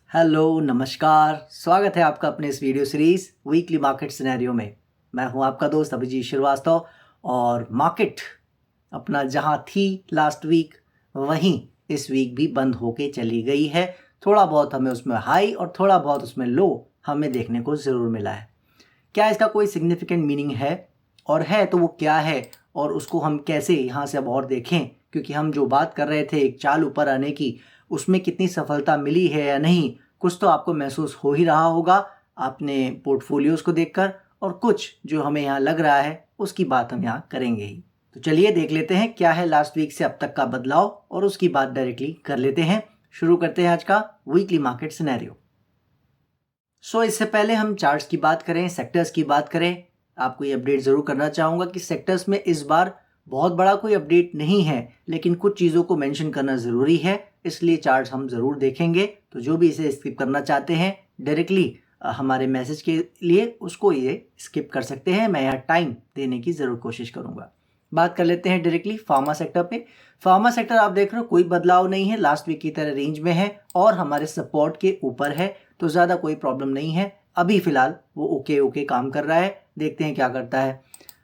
Hello, नमस्कार। स्वागत है आपका अपने इस video series weekly market scenario में। मैं हूं आपका दोस्त अभिजीत श्रीवास्तव और मार्केट अपना जहां थी लास्ट वीक वहीं इस वीक भी बंद होके चली गई है। थोड़ा बहुत हमें उसमें हाई और थोड़ा बहुत उसमें लो हमें देखने को ज़रूर मिला है। क्या इसका कोई सिग्निफिकेंट मीनिंग है, और है तो वो क्या है, और उसको हम कैसे यहाँ से अब और देखें, क्योंकि हम जो बात कर रहे थे एक चाल ऊपर आने की, उसमें कितनी सफलता मिली है या नहीं, कुछ तो आपको महसूस हो ही रहा होगा अपने पोर्टफोलियोज़ को देखकर, और कुछ जो हमें यहाँ लग रहा है उसकी बात हम यहाँ करेंगे ही। तो चलिए देख लेते हैं क्या है लास्ट वीक से अब तक का बदलाव, और उसकी बात डायरेक्टली कर लेते हैं। शुरू करते हैं आज का वीकली मार्केट सिनेरियो। इससे पहले हम चार्ट्स की बात करें, सेक्टर्स की बात करें, आपको ये अपडेट ज़रूर करना चाहूँगा कि सेक्टर्स में इस बार बहुत बड़ा कोई अपडेट नहीं है, लेकिन कुछ चीज़ों को मेंशन करना ज़रूरी है, इसलिए चार्ट्स हम ज़रूर देखेंगे। तो जो भी इसे स्किप करना चाहते हैं डायरेक्टली हमारे मैसेज के लिए, उसको ये स्किप कर सकते हैं। मैं यहाँ टाइम देने की ज़रूर कोशिश करूँगा। बात कर लेते हैं डायरेक्टली फार्मा सेक्टर पे। फार्मा सेक्टर आप देख रहे हो कोई बदलाव नहीं है, लास्ट वीक की तरह रेंज में है और हमारे सपोर्ट के ऊपर है, तो ज़्यादा कोई प्रॉब्लम नहीं है। अभी फ़िलहाल वो ओके काम कर रहा है, देखते हैं क्या करता है।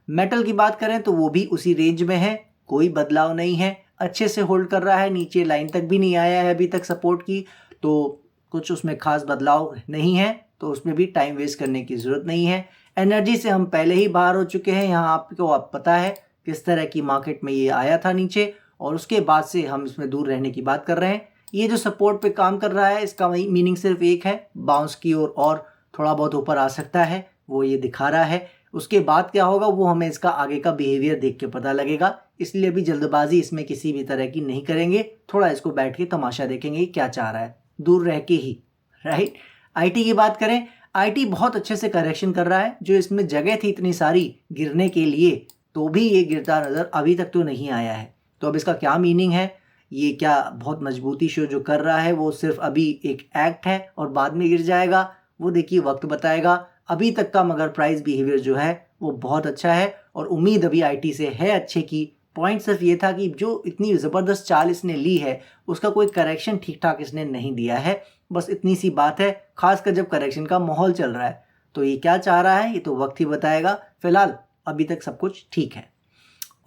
मेटल की बात करें तो वो भी उसी रेंज में है, कोई बदलाव नहीं है, अच्छे से होल्ड कर रहा है, नीचे लाइन तक भी नहीं आया है अभी तक सपोर्ट की, तो कुछ उसमें खास बदलाव नहीं है, तो उसमें भी टाइम वेस्ट करने की ज़रूरत नहीं है। एनर्जी से हम पहले ही बाहर हो चुके हैं, यहाँ आपको आप पता है किस तरह की मार्केट में ये आया था नीचे, और उसके बाद से हम इसमें दूर रहने की बात कर रहे हैं। ये जो सपोर्ट पे काम कर रहा है इसका मीनिंग सिर्फ एक है, बाउंस की ओर और थोड़ा बहुत ऊपर आ सकता है, वो ये दिखा रहा है। उसके बाद क्या होगा वो हमें इसका आगे का बिहेवियर देख के पता लगेगा, इसलिए अभी जल्दबाजी इसमें किसी भी तरह की नहीं करेंगे, थोड़ा इसको बैठ के तमाशा देखेंगे क्या चाह रहा है, दूर रह के ही, राइट। आईटी की बात करें, आईटी बहुत अच्छे से करेक्शन कर रहा है, जो इसमें जगह थी इतनी सारी गिरने के लिए, तो भी ये गिरता नज़र अभी तक तो नहीं आया है। तो अब इसका क्या मीनिंग है, ये क्या बहुत मजबूती शो जो कर रहा है वो सिर्फ अभी एक एक्ट है और बाद में गिर जाएगा, वो देखिए वक्त बताएगा। अभी तक का मगर प्राइस बिहेवियर जो है वो बहुत अच्छा है, और उम्मीद अभी आईटी से है अच्छे की। पॉइंट सिर्फ ये था कि जो इतनी ज़बरदस्त चाल इसने ली है उसका कोई करेक्शन ठीक ठाक इसने नहीं दिया है, बस इतनी सी बात है, खासकर जब करेक्शन का माहौल चल रहा है। तो ये क्या चाह रहा है ये तो वक्त ही बताएगा, फिलहाल अभी तक सब कुछ ठीक है।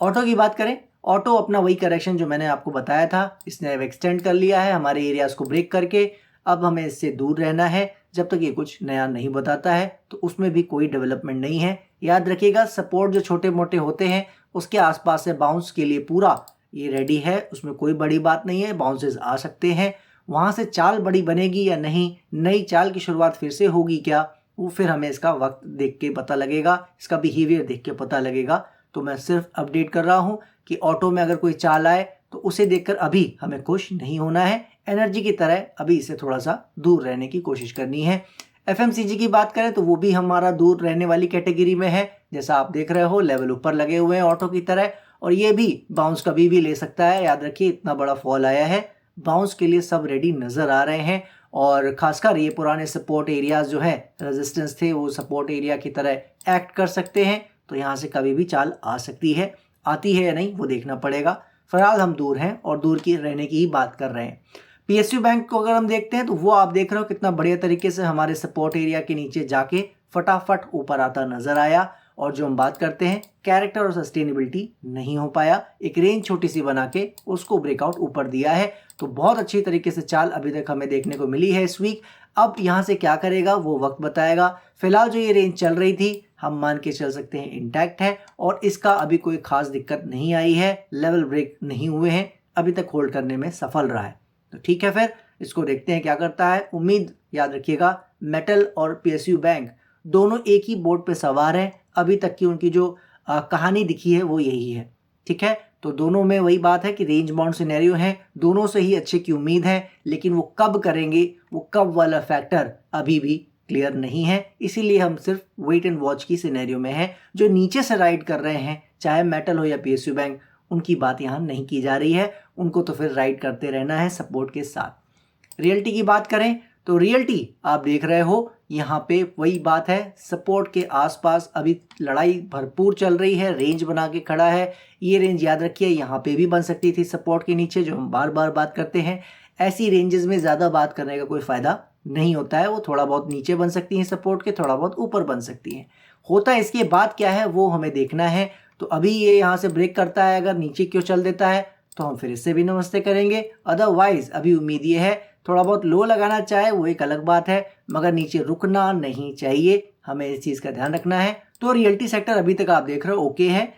ऑटो की बात करें, ऑटो अपना वही करेक्शन जो मैंने आपको बताया था इसने अब एक्सटेंड कर लिया है हमारे एरियाज़ को ब्रेक करके। अब हमें इससे दूर रहना है जब तक ये कुछ नया नहीं बताता है, तो उसमें भी कोई डेवलपमेंट नहीं है। याद रखिएगा सपोर्ट जो छोटे मोटे होते हैं उसके आसपास से बाउंस के लिए पूरा ये रेडी है, उसमें कोई बड़ी बात नहीं है, बाउंसेस आ सकते हैं। वहाँ से चाल बड़ी बनेगी या नहीं, नई चाल की शुरुआत फिर से होगी क्या, वो फिर हमें इसका वक्त देख के पता लगेगा, इसका बिहेवियर देख के पता लगेगा। तो मैं सिर्फ अपडेट कर रहा हूँ कि ऑटो में अगर कोई चाल आए तो उसे देखकर अभी हमें खुश नहीं होना है, एनर्जी की तरह अभी इससे थोड़ा सा दूर रहने की कोशिश करनी है। एफएमसीजी की बात करें तो वो भी हमारा दूर रहने वाली कैटेगरी में है, जैसा आप देख रहे हो लेवल ऊपर लगे हुए हैं ऑटो की तरह, और ये भी बाउंस कभी भी ले सकता है। याद रखिए इतना बड़ा फॉल आया है, बाउंस के लिए सब रेडी नज़र आ रहे हैं, और खासकर ये पुराने सपोर्ट एरियाज जो है रेजिस्टेंस थे वो सपोर्ट एरिया की तरह एक्ट कर सकते हैं, तो यहाँ से कभी भी चाल आ सकती है, आती है या नहीं वो देखना पड़ेगा। फिलहाल हम दूर हैं और दूर की रहने की ही बात कर रहे हैं। पीएसयू बैंक को अगर हम देखते हैं तो वो आप देख रहे हो कितना बढ़िया तरीके से हमारे सपोर्ट एरिया के नीचे जाके फटाफट ऊपर आता नजर आया, और जो हम बात करते हैं कैरेक्टर और सस्टेनेबिलिटी नहीं हो पाया, एक रेंज छोटी सी बना के उसको ब्रेकआउट ऊपर दिया है। तो बहुत अच्छी तरीके से चाल अभी तक हमें देखने को मिली है इस वीक। अब यहाँ से क्या करेगा वो वक्त बताएगा। फिलहाल जो ये रेंज चल रही थी हम मान के चल सकते हैं इंटैक्ट है, और इसका अभी कोई खास दिक्कत नहीं आई है, लेवल ब्रेक नहीं हुए हैं, अभी तक होल्ड करने में सफल रहा है। तो ठीक है, फिर इसको देखते हैं क्या करता है। उम्मीद याद रखिएगा मेटल और पीएसयू बैंक दोनों एक ही बोर्ड पे सवार हैं, अभी तक की उनकी जो कहानी दिखी है वो यही है, ठीक है। तो दोनों में वही बात है कि रेंज बाउंड सिनेरियो है, दोनों से ही अच्छे की उम्मीद है, लेकिन वो कब करेंगे, वो कब वाला फैक्टर अभी भी क्लियर नहीं है, इसीलिए हम सिर्फ वेट एंड वॉच की सिनेरियो में है। जो नीचे से राइड कर रहे हैं चाहे मेटल हो या पीएसयू बैंक, उनकी बात यहाँ नहीं की जा रही है, उनको तो फिर राइड करते रहना है सपोर्ट के साथ। रियल्टी की बात करें तो रियल्टी आप देख रहे हो यहाँ पे वही बात है, सपोर्ट के आसपास अभी लड़ाई भरपूर चल रही है, रेंज बना के खड़ा है। ये रेंज याद रखिए यहाँ पे भी बन सकती थी सपोर्ट के नीचे, जो हम बार बार बात करते हैं। ऐसी रेंजेस में ज़्यादा बात करने का कोई फ़ायदा नहीं होता है, वो थोड़ा बहुत नीचे बन सकती हैं सपोर्ट के, थोड़ा बहुत ऊपर बन सकती हैं। होता है इसके बाद क्या है वो हमें देखना है। तो अभी ये यहाँ से ब्रेक करता है, अगर नीचे क्यों चल देता है तो हम फिर इससे भी नमस्ते करेंगे। अदरवाइज अभी उम्मीद ये है थोड़ा बहुत लो लगाना चाहे वो एक अलग बात है, मगर नीचे रुकना नहीं चाहिए, हमें इस चीज़ का ध्यान रखना है। तो रियल्टी सेक्टर अभी तक आप देख रहे हो ओके है,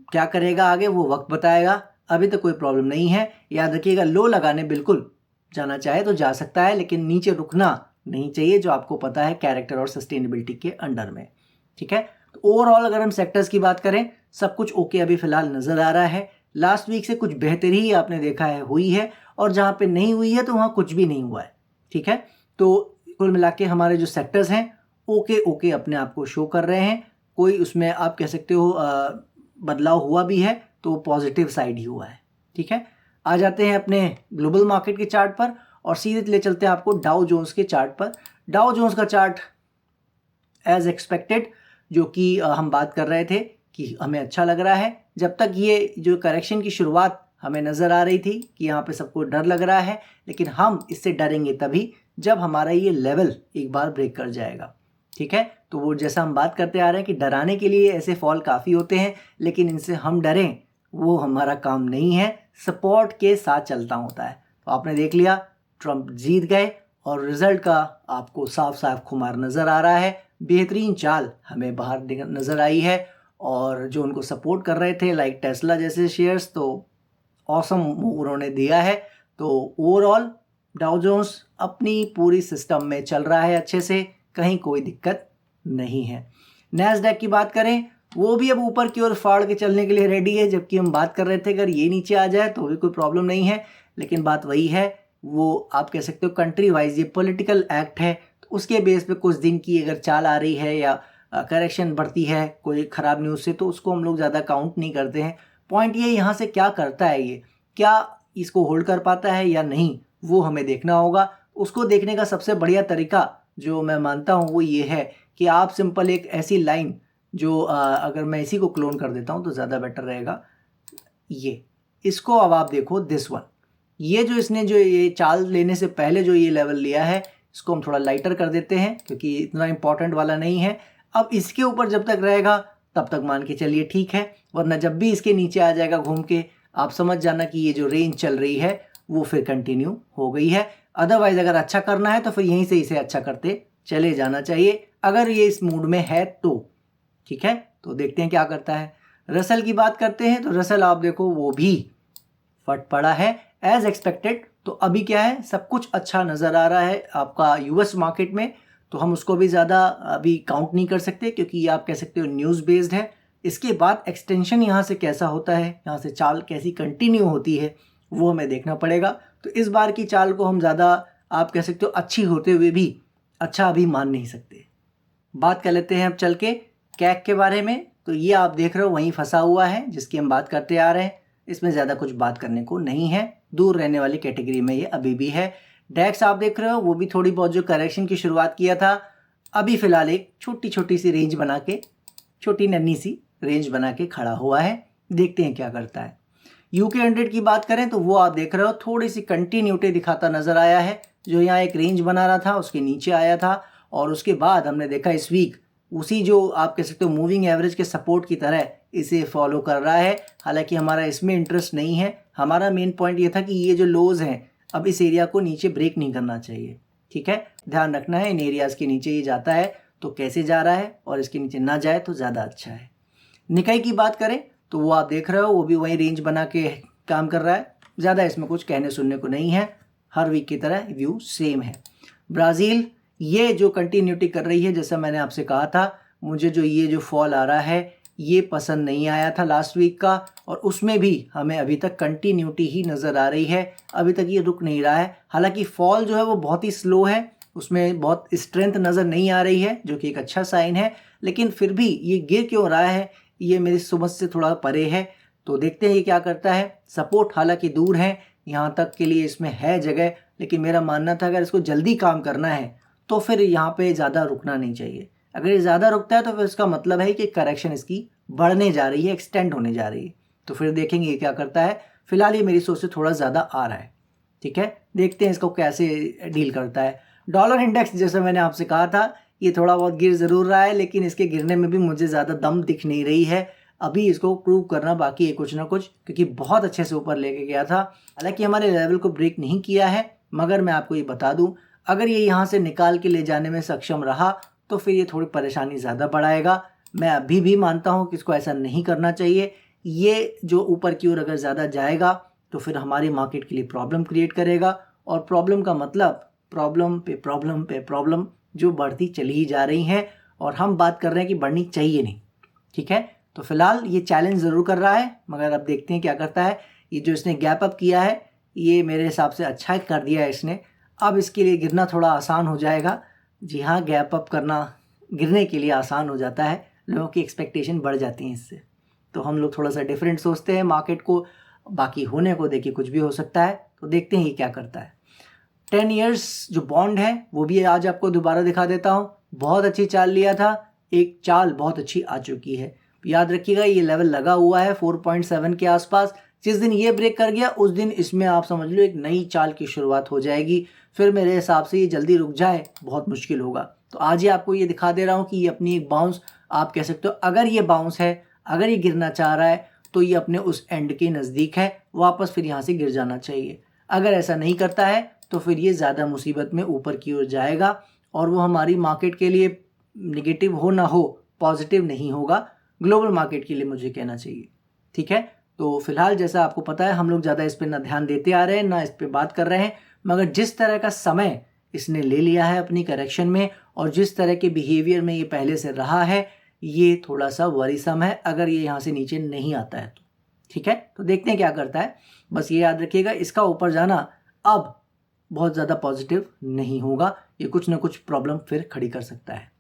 क्या करेगा आगे वो वक्त बताएगा, अभी तक कोई प्रॉब्लम नहीं है। याद रखिएगा लो लगाने बिल्कुल जाना चाहे तो जा सकता है, लेकिन नीचे रुकना नहीं चाहिए, जो आपको पता है कैरेक्टर और सस्टेनेबिलिटी के अंडर में। ठीक है, तो ओवरऑल अगर हम सेक्टर्स की बात करें सब कुछ ओके अभी फिलहाल नज़र आ रहा है। लास्ट वीक से कुछ बेहतरी ही आपने देखा है हुई है, और जहाँ पे नहीं हुई है तो वहाँ कुछ भी नहीं हुआ है। ठीक है, तो कुल मिला के हमारे जो सेक्टर्स हैं ओके ओके अपने आप को शो कर रहे हैं। कोई उसमें आप कह सकते हो बदलाव हुआ भी है तो पॉजिटिव साइड ही हुआ है। ठीक है, आ जाते हैं अपने ग्लोबल मार्केट के चार्ट पर और सीधे ले चलते हैं आपको डाउ जोन्स के चार्ट पर। डाउ जोन्स का चार्ट एज एक्सपेक्टेड, जो कि हम बात कर रहे थे कि हमें अच्छा लग रहा है। जब तक ये जो करेक्शन की शुरुआत हमें नज़र आ रही थी कि यहाँ पे सबको डर लग रहा है, लेकिन हम इससे डरेंगे तभी जब हमारा ये लेवल एक बार ब्रेक कर जाएगा। ठीक है, तो वो जैसा हम बात करते आ रहे हैं कि डराने के लिए ऐसे फॉल काफ़ी होते हैं, लेकिन इनसे हम डरें वो हमारा काम नहीं है, सपोर्ट के साथ चलता होता है। तो आपने देख लिया ट्रंप जीत गए और रिजल्ट का आपको साफ साफ खुमार नज़र आ रहा है। बेहतरीन चाल हमें बाहर नज़र आई है, और जो उनको सपोर्ट कर रहे थे लाइक टेस्ला जैसे शेयर्स, तो ऑसम मूव उन्होंने दिया है। तो ओवरऑल डाउ जोन्स अपनी पूरी सिस्टम में चल रहा है अच्छे से, कहीं कोई दिक्कत नहीं है। नैस्डैक की बात करें वो भी अब ऊपर की ओर फाड़ के चलने के लिए रेडी है, जबकि हम बात कर रहे थे अगर ये नीचे आ जाए तो भी कोई प्रॉब्लम नहीं है, लेकिन बात वही है, वो आप कह सकते हो कंट्री वाइज ये पॉलिटिकल एक्ट है, तो उसके बेस पे कुछ दिन की अगर चाल आ रही है या करेक्शन बढ़ती है कोई ख़राब न्यूज़ से, तो उसको हम लोग ज़्यादा काउंट नहीं करते हैं। पॉइंट ये यहाँ से क्या करता है, ये क्या इसको होल्ड कर पाता है या नहीं, वो हमें देखना होगा। उसको देखने का सबसे बढ़िया तरीका जो मैं मानता हूँ वो ये है कि आप सिंपल एक ऐसी लाइन जो अगर मैं इसी को क्लोन कर देता हूँ तो ज़्यादा बेटर रहेगा, ये इसको अब आप देखो दिस वन, ये जो इसने जो ये चाल लेने से पहले जो ये लेवल लिया है इसको हम थोड़ा लाइटर कर देते हैं क्योंकि इतना इंपॉर्टेंट वाला नहीं है। अब इसके ऊपर जब तक रहेगा तब तक मान के चलिए ठीक है, वरना जब भी इसके नीचे आ जाएगा घूम के आप समझ जाना कि ये जो रेंज चल रही है वो फिर कंटिन्यू हो गई है। अदरवाइज अगर अच्छा करना है तो फिर यहीं से इसे अच्छा करते चले जाना चाहिए, अगर ये इस मूड में है तो। ठीक है, तो देखते हैं क्या करता है। रसल की बात करते हैं तो रसल आप देखो वो भी फट पड़ा है एज एक्सपेक्टेड। तो अभी क्या है सब कुछ अच्छा नज़र आ रहा है आपका यूएस मार्केट में, तो हम उसको भी ज़्यादा अभी काउंट नहीं कर सकते क्योंकि ये आप कह सकते हो न्यूज़ बेस्ड है। इसके बाद एक्सटेंशन यहाँ से कैसा होता है, यहाँ से चाल कैसी कंटिन्यू होती है वो हमें देखना पड़ेगा। तो इस बार की चाल को हम ज़्यादा आप कह सकते हो अच्छी होते हुए भी अच्छा अभी मान नहीं सकते। बात कर लेते हैं अब चल के कैक के बारे में। तो ये आप देख रहे हो वहीं फंसा हुआ है जिसकी हम बात करते आ रहे हैं, इसमें ज़्यादा कुछ बात करने को नहीं है, दूर रहने वाली कैटेगरी में ये अभी भी है। डैक्स आप देख रहे हो वो भी थोड़ी बहुत जो करेक्शन की शुरुआत किया था, अभी फ़िलहाल एक छोटी छोटी सी रेंज बना के, छोटी नन्ही सी रेंज बना के खड़ा हुआ है, देखते हैं क्या करता है। UK 100 की बात करें तो वो आप देख रहे हो थोड़ी सी कंटिन्यूटी दिखाता नज़र आया है, जो यहाँ एक रेंज बना रहा था उसके नीचे आया था, और उसके बाद हमने देखा इस वीक उसी जो आप कह सकते हो मूविंग एवरेज के सपोर्ट की तरह इसे फॉलो कर रहा है। हालांकि हमारा इसमें इंटरेस्ट नहीं है, हमारा मेन पॉइंट ये था कि ये जो लोज हैं अब इस एरिया को नीचे ब्रेक नहीं करना चाहिए। ठीक है, ध्यान रखना है इन एरियाज़ के नीचे ये जाता है तो कैसे जा रहा है, और इसके नीचे ना जाए तो ज़्यादा अच्छा है। निकाई की बात करें तो वो आप देख रहे हो वो भी वही रेंज बना के काम कर रहा है, ज़्यादा इसमें कुछ कहने सुनने को नहीं है, हर वीक की तरह व्यू सेम है। ब्राज़ील ये जो कंटिन्यूटी कर रही है, जैसा मैंने आपसे कहा था मुझे जो ये जो फॉल आ रहा है ये पसंद नहीं आया था लास्ट वीक का, और उसमें भी हमें अभी तक कंटिन्यूटी ही नज़र आ रही है, अभी तक ये रुक नहीं रहा है। हालांकि फॉल जो है वो बहुत ही स्लो है, उसमें बहुत स्ट्रेंथ नज़र नहीं आ रही है जो कि एक अच्छा साइन है, लेकिन फिर भी ये गिर क्यों रहा है ये मेरी समझ से थोड़ा परे है। तो देखते हैं ये क्या करता है। सपोर्ट हालांकि दूर है, यहाँ तक के लिए इसमें है जगह, लेकिन मेरा मानना था अगर इसको जल्दी काम करना है तो फिर यहाँ पे ज़्यादा रुकना नहीं चाहिए। अगर ये ज़्यादा रुकता है तो फिर इसका मतलब है कि करेक्शन इसकी बढ़ने जा रही है, एक्सटेंड होने जा रही है, तो फिर देखेंगे ये क्या करता है। फिलहाल ये मेरी सोच से थोड़ा ज़्यादा आ रहा है। ठीक है, देखते हैं इसको कैसे डील करता है। डॉलर इंडेक्स जैसे मैंने आपसे कहा था ये थोड़ा बहुत गिर ज़रूर रहा है, लेकिन इसके गिरने में भी मुझे ज़्यादा दम दिख नहीं रही है। अभी इसको प्रूव करना बाकी है कुछ ना कुछ, क्योंकि बहुत अच्छे से ऊपर लेके गया था। हालांकि हमारे लेवल को ब्रेक नहीं किया है, मगर मैं आपको ये बता दूं, अगर ये यहाँ से निकाल के ले जाने में सक्षम रहा तो फिर ये थोड़ी परेशानी ज़्यादा बढ़ाएगा। मैं अभी भी मानता हूँ कि इसको ऐसा नहीं करना चाहिए। ये जो ऊपर की ओर अगर ज़्यादा जाएगा तो फिर हमारी मार्केट के लिए प्रॉब्लम क्रिएट करेगा, और प्रॉब्लम का मतलब प्रॉब्लम पे प्रॉब्लम पे प्रॉब्लम जो बढ़ती चली ही जा रही हैं, और हम बात कर रहे हैं कि बढ़नी चाहिए नहीं। ठीक है, तो फिलहाल ये चैलेंज ज़रूर कर रहा है, मगर अब देखते हैं क्या करता है। ये जो इसने गैप अप किया है ये मेरे हिसाब से अच्छा कर दिया है इसने। अब इसके लिए गिरना थोड़ा आसान हो जाएगा। जी हाँ, गैप अप करना गिरने के लिए आसान हो जाता है, लोगों की एक्सपेक्टेशन बढ़ जाती हैं इससे। तो हम लोग थोड़ा सा डिफरेंट सोचते हैं मार्केट को, बाकी होने को देखिए कुछ भी हो सकता है। तो देखते हैं ये क्या करता है। 10 ईयर्स जो बॉन्ड है वो भी आज आपको दोबारा दिखा देता हूँ। बहुत अच्छी चाल लिया था, एक चाल बहुत अच्छी आ चुकी है। याद रखिएगा ये लेवल लगा हुआ है 4.7 के आसपास। जिस दिन ये ब्रेक कर गया उस दिन इसमें आप समझ लो एक नई चाल की शुरुआत हो जाएगी। फिर मेरे हिसाब से ये जल्दी रुक जाए बहुत मुश्किल होगा। तो आज ही आपको ये दिखा दे रहा हूँ कि ये अपनी एक बाउंस आप कह सकते हो, अगर ये बाउंस है, अगर ये गिरना चाह रहा है तो ये अपने उस एंड के नज़दीक है, वापस फिर यहाँ से गिर जाना चाहिए। अगर ऐसा नहीं करता है तो फिर ये ज़्यादा मुसीबत में ऊपर की ओर जाएगा, और वो हमारी मार्केट के लिए नेगेटिव हो ना हो पॉजिटिव नहीं होगा, ग्लोबल मार्केट के लिए मुझे कहना चाहिए। ठीक है, तो फिलहाल जैसा आपको पता है हम लोग ज़्यादा इस पर ना ध्यान देते आ रहे हैं, ना इस पर बात कर रहे हैं, मगर जिस तरह का समय इसने ले लिया है अपनी करेक्शन में, और जिस तरह के बिहेवियर में ये पहले से रहा है, ये थोड़ा सा वरीसम है अगर ये यहाँ से नीचे नहीं आता है तो। ठीक है, तो देखते हैं क्या करता है। बस ये याद रखिएगा, इसका ऊपर जाना अब बहुत ज़्यादा पॉजिटिव नहीं होगा, ये कुछ ना कुछ प्रॉब्लम फिर खड़ी कर सकता है।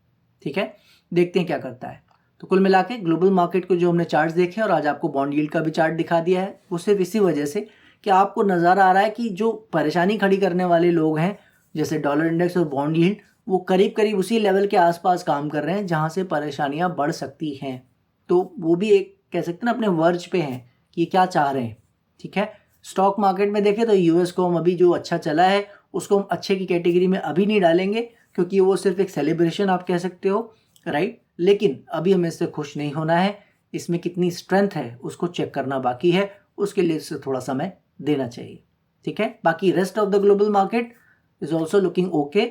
ठीक है, देखते हैं क्या करता है। तो कुल मिला के ग्लोबल मार्केट को जो हमने चार्ट्स देखे और आज आपको बॉन्ड यील्ड का भी चार्ट दिखा दिया है, वो सिर्फ इसी वजह से कि आपको नज़र आ रहा है कि जो परेशानी खड़ी करने वाले लोग हैं जैसे डॉलर इंडेक्स और बॉन्ड यील्ड, वो करीब करीब उसी लेवल के आसपास काम कर रहे हैं जहाँ से परेशानियाँ बढ़ सकती हैं। तो वो भी एक कह सकते हैं ना अपने वर्ज पे हैं कि ये क्या चाह रहे हैं। ठीक है, स्टॉक मार्केट में देखें तो यूएस को हम अभी जो अच्छा चला है उसको हम अच्छे की कैटेगरी में अभी नहीं डालेंगे, क्योंकि वो सिर्फ एक सेलिब्रेशन आप कह सकते हो, राइट। लेकिन अभी हमें इससे खुश नहीं होना है, इसमें कितनी स्ट्रेंथ है उसको चेक करना बाकी है, उसके लिए इससे थोड़ा समय देना चाहिए। ठीक है, बाकी rest of the global market is also looking okay.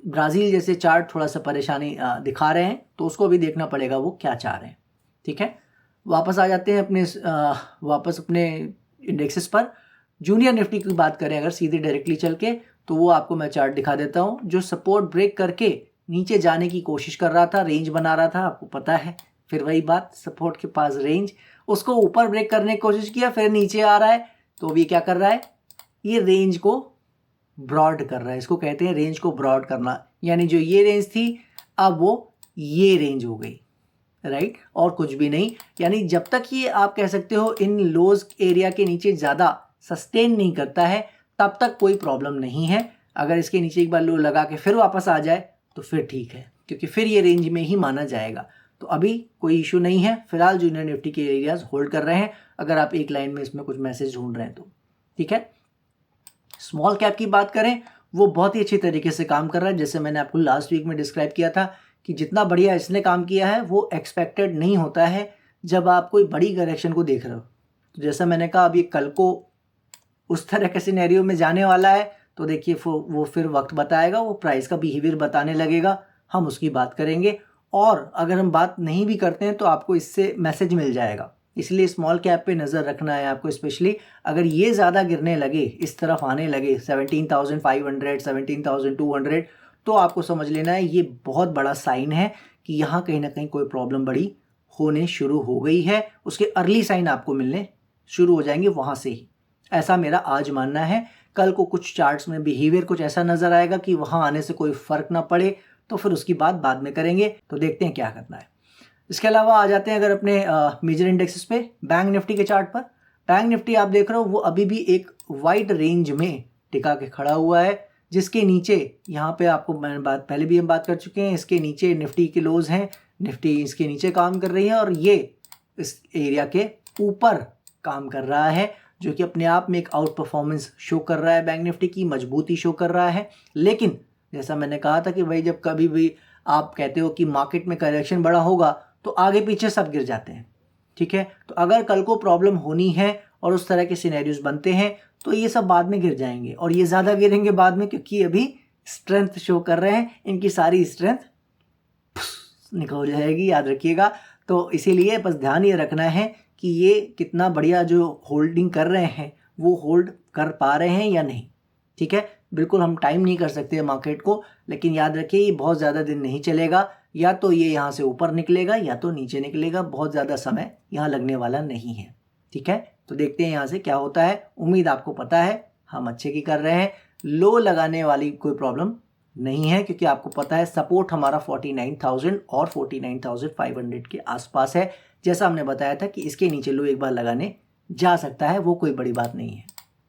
Brazil जैसे चार्ट थोड़ा सा परेशानी दिखा रहे हैं, तो उसको भी देखना पड़ेगा वो क्या चाह रहे हैं। ठीक है, वापस आ जाते हैं वापस अपने इंडेक्सेस पर। जूनियर निफ्टी की बात करें अगर सीधे डायरेक्टली चल के, तो वो आपको मैं चार्ट दिखा देता हूँ। जो सपोर्ट ब्रेक करके नीचे जाने की कोशिश कर रहा था, रेंज बना रहा था, आपको पता है, फिर वही बात, सपोर्ट के पास रेंज, उसको ऊपर ब्रेक करने की कोशिश किया, फिर नीचे आ रहा है, तो अभी क्या कर रहा है, ये रेंज को ब्रॉड कर रहा है। इसको कहते हैं रेंज को ब्रॉड करना, यानी जो ये रेंज थी अब वो ये रेंज हो गई, राइट, और कुछ भी नहीं। यानी जब तक ये आप कह सकते हो इन लोज एरिया के नीचे ज़्यादा सस्टेन नहीं करता है तब तक कोई प्रॉब्लम नहीं है। अगर इसके नीचे एक बार लो लगा के फिर वापस आ जाए तो फिर ठीक है, क्योंकि फिर ये रेंज में ही माना जाएगा। तो अभी कोई इशू नहीं है, फिलहाल जूनियर निफ्टी के एरियाज होल्ड कर रहे हैं, अगर आप एक लाइन में इसमें कुछ मैसेज ढूंढ रहे हैं तो। ठीक है, स्मॉल कैप की बात करें, वो बहुत ही अच्छी तरीके से काम कर रहा है। जैसे मैंने आपको लास्ट वीक में डिस्क्राइब किया था कि जितना बढ़िया इसने काम किया है वो एक्सपेक्टेड नहीं होता है जब आप कोई बड़ी करेक्शन को देख रहे हो। तो जैसा मैंने कहा, अभी कल को उस तरह के सिनेरियो में जाने वाला है, तो देखिए वो फिर वक्त बताएगा, वो प्राइस का बिहेवियर बताने लगेगा, हम उसकी बात करेंगे। और अगर हम बात नहीं भी करते हैं तो आपको इससे मैसेज मिल जाएगा। इसलिए स्मॉल कैप पे नज़र रखना है आपको, स्पेशली अगर ये ज़्यादा गिरने लगे, इस तरफ आने लगे 17,500 17,200, तो आपको समझ लेना है ये बहुत बड़ा साइन है कि यहाँ कहीं ना कहीं कोई प्रॉब्लम बड़ी होने शुरू हो गई है। उसके अर्ली साइन आपको मिलने शुरू हो जाएंगे वहाँ से ही, ऐसा मेरा आज मानना है। कल को कुछ चार्ट्स में बिहेवियर कुछ ऐसा नज़र आएगा कि वहाँ आने से कोई फ़र्क ना पड़े, तो फिर उसकी बात बाद में करेंगे। तो देखते हैं क्या करना है। इसके अलावा आ जाते हैं अगर अपने मेजर इंडेक्सेस पे, बैंक निफ्टी के चार्ट पर। बैंक निफ्टी आप देख रहे हो वो अभी भी एक वाइड रेंज में टिका के खड़ा हुआ है, जिसके नीचे यहाँ पे आपको मैंने पहले भी हम बात कर चुके हैं, इसके नीचे निफ्टी के लोज हैं, निफ्टी इसके नीचे काम कर रही है और ये इस एरिया के ऊपर काम कर रहा है, जो कि अपने आप में एक आउट परफॉर्मेंस शो कर रहा है, बैंक निफ्टी की मजबूती शो कर रहा है। लेकिन जैसा मैंने कहा था कि भाई जब कभी भी आप कहते हो कि मार्केट में करेक्शन बड़ा होगा तो आगे पीछे सब गिर जाते हैं, ठीक है। तो अगर कल को प्रॉब्लम होनी है और उस तरह के सिनेरियोज बनते हैं तो ये सब बाद में गिर जाएंगे, और ये ज़्यादा गिरेंगे बाद में, क्योंकि अभी स्ट्रेंथ शो कर रहे हैं, इनकी सारी स्ट्रेंथ निकल जाएगी, याद रखिएगा। तो इसीलिए बस ध्यान ये रखना है कि ये कितना बढ़िया जो होल्डिंग कर रहे हैं वो होल्ड कर पा रहे हैं या नहीं, ठीक है। बिल्कुल हम टाइम नहीं कर सकते मार्केट को, लेकिन याद रखिए ये बहुत ज़्यादा दिन नहीं चलेगा, या तो ये यहाँ से ऊपर निकलेगा या तो नीचे निकलेगा, बहुत ज़्यादा समय यहाँ लगने वाला नहीं है, ठीक है। तो देखते हैं यहाँ से क्या होता है। उम्मीद आपको पता है हम अच्छे की कर रहे हैं, लो लगाने वाली कोई प्रॉब्लम नहीं है, क्योंकि आपको पता है सपोर्ट हमारा 49,000 और 49,500 के आसपास है। जैसा हमने बताया था कि इसके नीचे लो एक बार लगाने जा सकता है, वो कोई बड़ी बात नहीं है,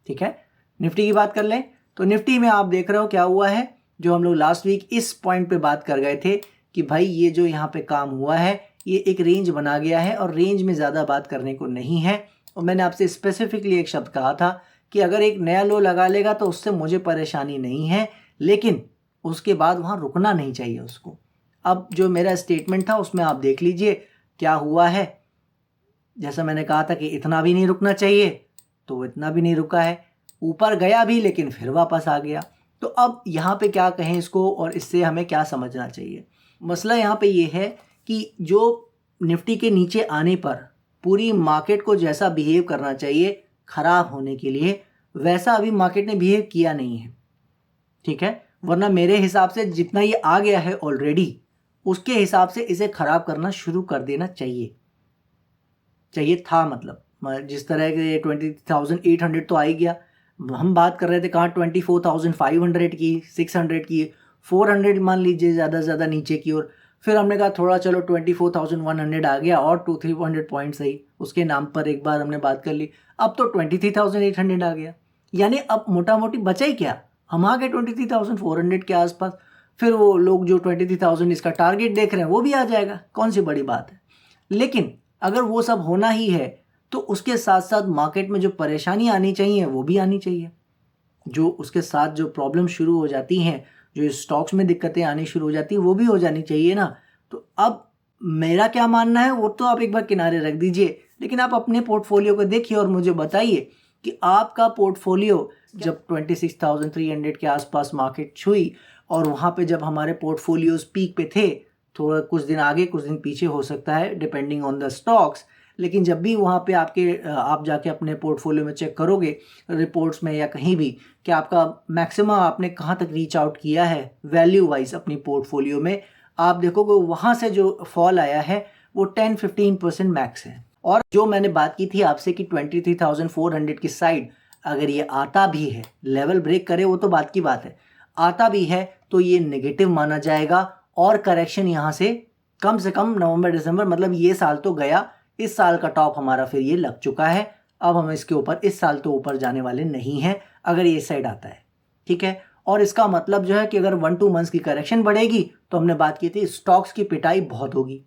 ठीक है। निफ्टी की बात कर लें तो निफ्टी में आप देख रहे हो क्या हुआ है, जो हम लोग लास्ट वीक इस पॉइंट पे बात कर गए थे कि भाई ये जो यहाँ पे काम हुआ है ये एक रेंज बना गया है, और रेंज में ज़्यादा बात करने को नहीं है। और मैंने आपसे स्पेसिफिकली एक शब्द कहा था कि अगर एक नया लो लगा लेगा तो उससे मुझे परेशानी नहीं है, लेकिन उसके बाद वहाँ रुकना नहीं चाहिए उसको। अब जो मेरा स्टेटमेंट था उसमें आप देख लीजिए क्या हुआ है। जैसा मैंने कहा था कि इतना भी नहीं रुकना चाहिए, तो वो इतना भी नहीं रुका है, ऊपर गया भी लेकिन फिर वापस आ गया। तो अब यहाँ पे क्या कहें इसको, और इससे हमें क्या समझना चाहिए। मसला यहाँ पे ये है कि जो निफ्टी के नीचे आने पर पूरी मार्केट को जैसा बिहेव करना चाहिए ख़राब होने के लिए, वैसा अभी मार्केट ने बिहेव किया नहीं है, ठीक है। वरना मेरे हिसाब से जितना ये आ गया है ऑलरेडी, उसके हिसाब से इसे ख़राब करना शुरू कर देना चाहिए था। मतलब जिस तरह के 20,800 तो आ ही गया। हम बात कर रहे थे कहाँ 24,500 की, 600 की, 400 मान लीजिए ज़्यादा से ज़्यादा नीचे की ओर। फिर हमने कहा थोड़ा चलो 24,100 आ गया और 200-300 पॉइंट सही, उसके नाम पर एक बार हमने बात कर ली। अब तो 23,800 आ गया, यानी अब मोटा मोटी बचा ही क्या, हम आ गए 23,400 के आसपास। फिर वो लोग जो 23,000 इसका टारगेट देख रहे हैं वो भी आ जाएगा, कौन सी बड़ी बात है। लेकिन अगर वो सब होना ही है तो उसके साथ साथ मार्केट में जो परेशानी आनी चाहिए वो भी आनी चाहिए, जो उसके साथ जो प्रॉब्लम शुरू हो जाती हैं, जो स्टॉक्स में दिक्कतें आनी शुरू हो जाती है वो भी हो जानी चाहिए ना। तो अब मेरा क्या मानना है वो तो आप एक बार किनारे रख दीजिए, लेकिन आप अपने पोर्टफोलियो को देखिए और मुझे बताइए कि आपका पोर्टफोलियो जब 26,300 के आसपास मार्केट छुई, और वहाँ पे जब हमारे पोर्टफोलियोज पीक पे थे, थोड़ा कुछ दिन आगे कुछ दिन पीछे हो सकता है डिपेंडिंग ऑन द स्टॉक्स, लेकिन जब भी वहाँ पे आप जाके अपने पोर्टफोलियो में चेक करोगे रिपोर्ट्स में या कहीं भी कि आपका मैक्सिमम आपने कहाँ तक रीच आउट किया है वैल्यू वाइज अपनी पोर्टफोलियो में, आप देखोगे वहाँ से जो फॉल आया है वो 10-15% मैक्स है। और जो मैंने बात की थी आपसे कि 23,400 की साइड अगर ये आता भी है, लेवल ब्रेक करे वो तो बात की बात है, आता भी है तो ये नेगेटिव माना जाएगा, और करेक्शन यहाँ से कम नवंबर दिसंबर, मतलब ये साल तो गया, इस साल का टॉप हमारा फिर ये लग चुका है। अब हम इसके ऊपर इस साल तो ऊपर जाने वाले नहीं हैं अगर ये साइड आता है, ठीक है। और इसका मतलब जो है कि अगर 1-2 मंथ्स की करेक्शन बढ़ेगी तो हमने बात की थी स्टॉक्स की पिटाई बहुत होगी।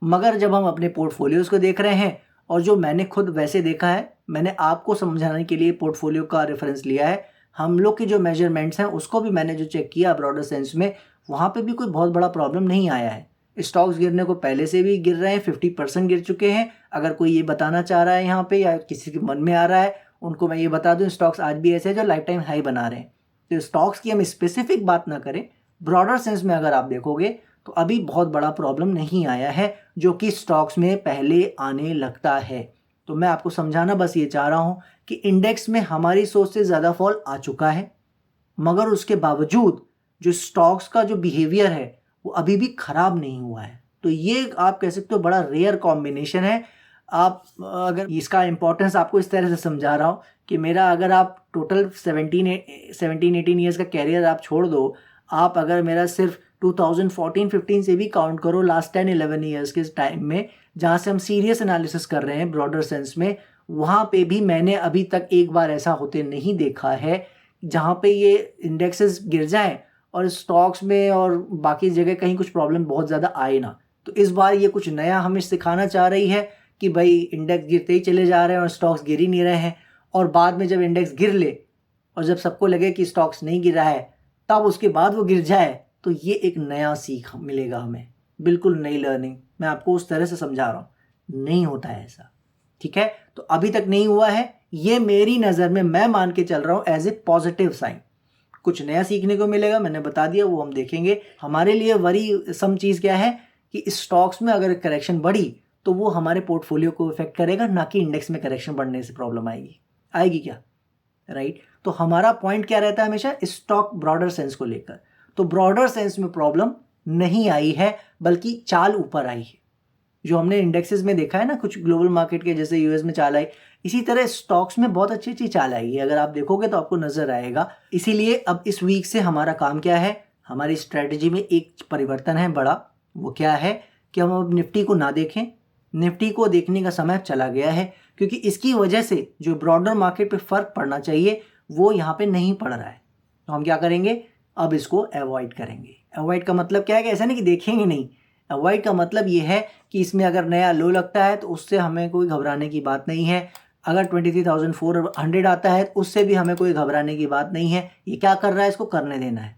मगर जब हम अपने पोर्टफोलियोज को देख रहे हैं, और जो मैंने खुद वैसे देखा है, मैंने आपको समझाने के लिए पोर्टफोलियो का रेफरेंस लिया है, हम लोग के जो मेजरमेंट्स हैं उसको भी मैंने जो चेक किया ब्रॉडर सेंस में, वहाँ पे भी कोई बहुत बड़ा प्रॉब्लम नहीं आया है। स्टॉक्स गिरने को पहले से भी गिर रहे हैं, 50% गिर चुके हैं। अगर कोई ये बताना चाह रहा है यहाँ पे या किसी के मन में आ रहा है, उनको मैं ये बता दूँ स्टॉक्स आज भी ऐसे हैं जो लाइफ टाइम हाई बना रहे हैं। तो स्टॉक्स की हम स्पेसिफिक बात ना करें, ब्रॉडर सेंस में अगर आप देखोगे तो अभी बहुत बड़ा प्रॉब्लम नहीं आया है जो कि स्टॉक्स में पहले आने लगता है। तो मैं आपको समझाना बस ये चाह रहा हूँ कि इंडेक्स में हमारी सोच से ज़्यादा फॉल आ चुका है, मगर उसके बावजूद जो स्टॉक्स का जो बिहेवियर है वो अभी भी ख़राब नहीं हुआ है। तो ये आप कह सकते हो बड़ा रेयर कॉम्बिनेशन है। आप अगर इसका इम्पोर्टेंस आपको इस तरह से समझा रहा हूँ कि मेरा अगर आप टोटल 17-18 ईयर्स का कैरियर आप छोड़ दो, आप अगर मेरा सिर्फ 2014-15 से भी काउंट करो, लास्ट 10-11 ईयर्स के टाइम में जहाँ से हम सीरियस एनालिसिस कर रहे हैं ब्रॉडर सेंस में, वहाँ पे भी मैंने अभी तक एक बार ऐसा होते नहीं देखा है जहाँ पे ये इंडेक्सेस गिर जाएं और स्टॉक्स में और बाकी जगह कहीं कुछ प्रॉब्लम बहुत ज़्यादा आए ना। तो इस बार ये कुछ नया हमें सिखाना चाह रही है कि भाई इंडेक्स गिरते ही चले जा रहे हैं और स्टॉक्स गिर ही नहीं रहे हैं, और बाद में जब इंडेक्स गिर ले और जब सबको लगे कि स्टॉक्स नहीं गिरा है तब उसके बाद वो गिर जाए, तो ये एक नया सीख मिलेगा हमें, बिल्कुल नई लर्निंग। मैं आपको उस तरह से समझा रहा हूँ, नहीं होता है ऐसा, ठीक है। तो अभी तक नहीं हुआ है, ये मेरी नज़र में मैं मान के चल रहा हूँ एज ए पॉजिटिव साइन। कुछ नया सीखने को मिलेगा, मैंने बता दिया, वो हम देखेंगे। हमारे लिए वरी सम चीज़ क्या है कि स्टॉक्स में अगर करेक्शन बढ़ी तो वो हमारे पोर्टफोलियो को इफेक्ट करेगा, ना कि इंडेक्स में करेक्शन बढ़ने से प्रॉब्लम आएगी क्या, राइट। तो हमारा पॉइंट क्या रहता है हमेशा, स्टॉक ब्रॉडर सेंस को लेकर। तो ब्रॉडर सेंस में प्रॉब्लम नहीं आई है, बल्कि चाल ऊपर आई है। जो हमने इंडेक्सेस में देखा है ना, कुछ ग्लोबल मार्केट के जैसे यूएस में चाल आई, इसी तरह स्टॉक्स में बहुत अच्छी अच्छी चाल आई है। अगर आप देखोगे तो आपको नजर आएगा। इसीलिए अब इस वीक से हमारा काम क्या है, हमारी स्ट्रेटजी में एक परिवर्तन है बड़ा। वो क्या है कि हम अब निफ्टी को ना देखें, निफ्टी को देखने का समय चला गया है, क्योंकि इसकी वजह से जो ब्रॉडर मार्केट पे फर्क पड़ना चाहिए वो यहाँ पे नहीं पड़ रहा है। तो हम क्या करेंगे, अब इसको अवॉइड करेंगे। अवॉइड का मतलब क्या है कि ऐसा नहीं कि देखेंगे नहीं, अवॉइड का मतलब ये है कि इसमें अगर नया लो लगता है तो उससे हमें कोई घबराने की बात नहीं है। अगर 23,400 आता है तो उससे भी हमें कोई घबराने की बात नहीं है। ये क्या कर रहा है, इसको करने देना है,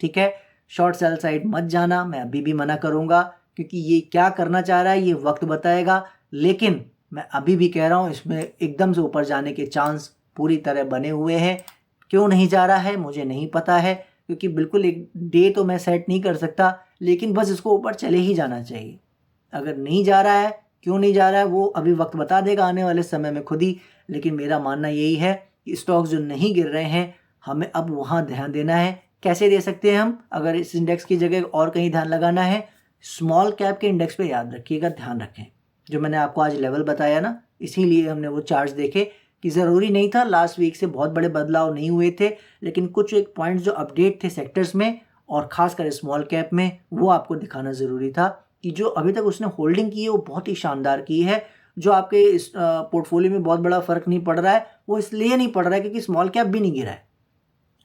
ठीक है। शॉर्ट सेल साइड मत जाना, मैं अभी भी मना करूँगा, क्योंकि ये क्या करना चाह रहा है ये वक्त बताएगा। लेकिन मैं अभी भी कह रहा हूँ, इसमें एकदम से ऊपर जाने के चांस पूरी तरह बने हुए हैं। क्यों नहीं जा रहा है मुझे नहीं पता है, क्योंकि बिल्कुल एक डे तो मैं सेट नहीं कर सकता, लेकिन बस इसको ऊपर चले ही जाना चाहिए। अगर नहीं जा रहा है, क्यों नहीं जा रहा है, वो अभी वक्त बता देगा आने वाले समय में खुद ही। लेकिन मेरा मानना यही है कि स्टॉक्स जो नहीं गिर रहे हैं, हमें अब वहाँ ध्यान देना है। कैसे दे सकते हैं हम, अगर इस इंडेक्स की जगह और कहीं ध्यान लगाना है, स्मॉल कैप के इंडेक्स पे याद रखिएगा, ध्यान रखें। जो मैंने आपको आज लेवल बताया ना, इसीलिए हमने वो चार्ट्स देखे कि ज़रूरी नहीं था, लास्ट वीक से बहुत बड़े बदलाव नहीं हुए थे, लेकिन कुछ एक पॉइंट्स जो अपडेट थे सेक्टर्स में और ख़ासकर स्मॉल कैप में, वो आपको दिखाना ज़रूरी था कि जो अभी तक उसने होल्डिंग की है वो बहुत ही शानदार की है। जो आपके इस पोर्टफोलियो में बहुत बड़ा फ़र्क नहीं पड़ रहा है, वो इसलिए नहीं पड़ रहा है क्योंकि स्मॉल कैप भी नहीं गिरा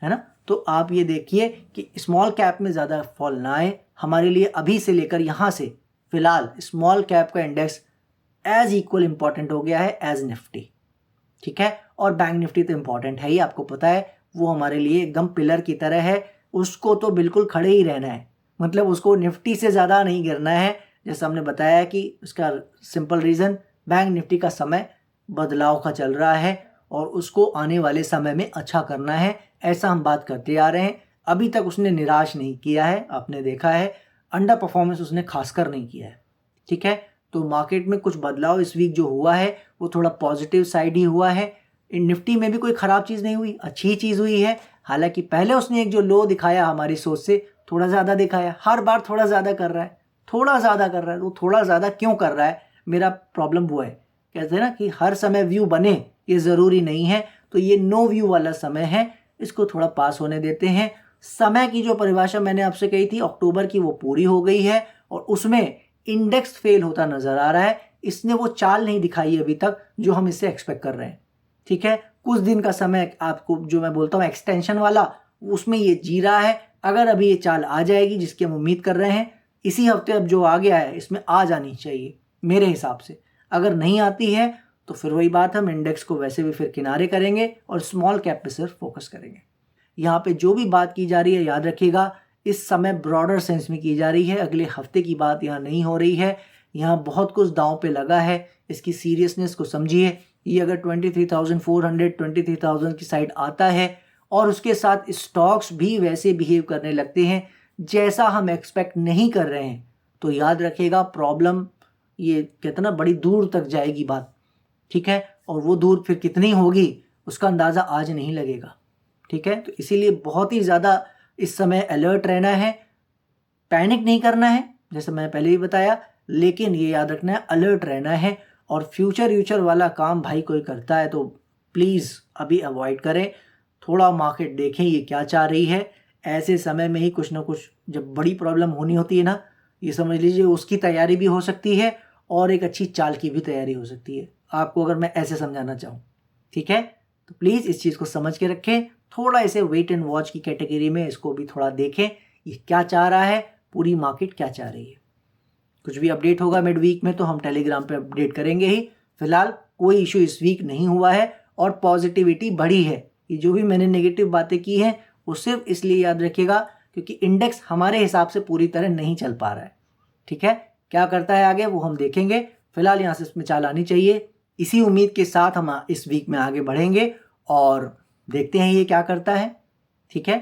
है ना। तो आप ये देखिए कि स्मॉल कैप में ज़्यादा फॉल ना आए। हमारे लिए अभी से लेकर यहाँ से फ़िलहाल स्मॉल कैप का इंडेक्स एज इक्वल इम्पॉर्टेंट हो गया है एज निफ्टी, ठीक है। और बैंक निफ्टी तो इम्पॉर्टेंट है ही, आपको पता है, वो हमारे लिए एकदम पिलर की तरह है। उसको तो बिल्कुल खड़े ही रहना है, मतलब उसको निफ्टी से ज़्यादा नहीं गिरना है। जैसा हमने बताया कि उसका सिंपल रीज़न, बैंक निफ्टी का समय बदलाव का चल रहा है और उसको आने वाले समय में अच्छा करना है, ऐसा हम बात करते आ रहे हैं। अभी तक उसने निराश नहीं किया है, आपने देखा है, अंडर परफॉर्मेंस उसने खासकर नहीं किया है, ठीक है। तो मार्केट में कुछ बदलाव इस वीक जो हुआ है वो थोड़ा पॉजिटिव साइड ही हुआ है। इन निफ्टी में भी कोई ख़राब चीज़ नहीं हुई, अच्छी चीज़ हुई है। हालांकि पहले उसने एक जो लो दिखाया हमारी सोच से थोड़ा ज़्यादा दिखाया, हर बार थोड़ा ज़्यादा कर रहा है, थोड़ा ज़्यादा कर रहा है। वो थोड़ा ज़्यादा क्यों कर रहा है, मेरा प्रॉब्लम वो है, कहते हैं ना कि हर समय व्यू बने, ये ज़रूरी नहीं है। तो ये नो व्यू वाला समय है, इसको थोड़ा पास होने देते हैं। समय की जो परिभाषा मैंने आपसे कही थी अक्टूबर की, वो पूरी हो गई है और उसमें इंडेक्स फेल होता नज़र आ रहा है। इसने वो चाल नहीं दिखाई अभी तक जो हम इससे एक्सपेक्ट कर रहे हैं, ठीक है। कुछ दिन का समय आपको जो मैं बोलता हूँ एक्सटेंशन वाला, उसमें ये जी रहा है। अगर अभी ये चाल आ जाएगी जिसकी हम उम्मीद कर रहे हैं, इसी हफ्ते अब जो आ गया है इसमें आ जानी चाहिए मेरे हिसाब से। अगर नहीं आती है तो फिर वही बात, हम इंडेक्स को वैसे भी फिर किनारे करेंगे और स्मॉल कैप पे सिर्फ फोकस करेंगे। यहाँ पे जो भी बात की जा रही है याद रखिएगा, इस समय ब्रॉडर सेंस में की जा रही है, अगले हफ्ते की बात यहाँ नहीं हो रही है। यहाँ बहुत कुछ दांव पे लगा है, इसकी सीरियसनेस को समझिए। ये अगर 23,400 23,000 की साइड आता है और उसके साथ स्टॉक्स भी वैसे बिहेव करने लगते हैं जैसा हम एक्सपेक्ट नहीं कर रहे हैं, तो याद रखिएगा प्रॉब्लम ये कहते ना बड़ी दूर तक जाएगी बात, ठीक है। और वो दूर फिर कितनी होगी उसका अंदाज़ा आज नहीं लगेगा, ठीक है। तो इसीलिए बहुत ही ज़्यादा इस समय अलर्ट रहना है, पैनिक नहीं करना है जैसे मैं पहले ही बताया, लेकिन ये याद रखना है अलर्ट रहना है। और फ्यूचर वाला काम भाई कोई करता है तो प्लीज़ अभी अवॉइड करें, थोड़ा मार्केट देखें ये क्या चाह रही है। ऐसे समय में ही कुछ ना कुछ जब बड़ी प्रॉब्लम होनी होती है ना, ये समझ लीजिए उसकी तैयारी भी हो सकती है और एक अच्छी चाल की भी तैयारी हो सकती है, आपको अगर मैं ऐसे समझाना चाहूँ, ठीक है। तो प्लीज़ इस चीज़ को समझ के रखें, थोड़ा इसे वेट एंड वॉच की कैटेगरी में इसको भी थोड़ा देखें, ये क्या चाह रहा है, पूरी मार्केट क्या चाह रही है। कुछ भी अपडेट होगा मिड वीक में तो हम टेलीग्राम पे अपडेट करेंगे ही। फिलहाल कोई इशू इस वीक नहीं हुआ है और पॉजिटिविटी बढ़ी है। ये जो भी मैंने नेगेटिव बातें की हैं वो सिर्फ इसलिए याद रखिएगा क्योंकि इंडेक्स हमारे हिसाब से पूरी तरह नहीं चल पा रहा है। ठीक है, क्या करता है आगे वो हम देखेंगे। फिलहाल यहाँ से इसमें चाल आनी चाहिए। इसी उम्मीद के साथ हम इस वीक में आगे बढ़ेंगे और देखते हैं ये क्या करता है। ठीक है,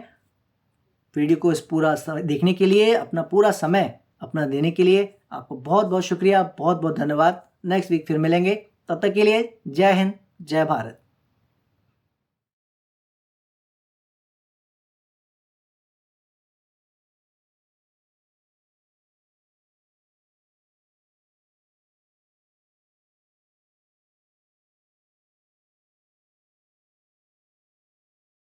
वीडियो को इस पूरा देखने के लिए, अपना पूरा समय अपना देने के लिए आपको बहुत बहुत शुक्रिया, बहुत बहुत धन्यवाद। नेक्स्ट वीक फिर मिलेंगे, तब तक के लिए जय हिंद, जय भारत।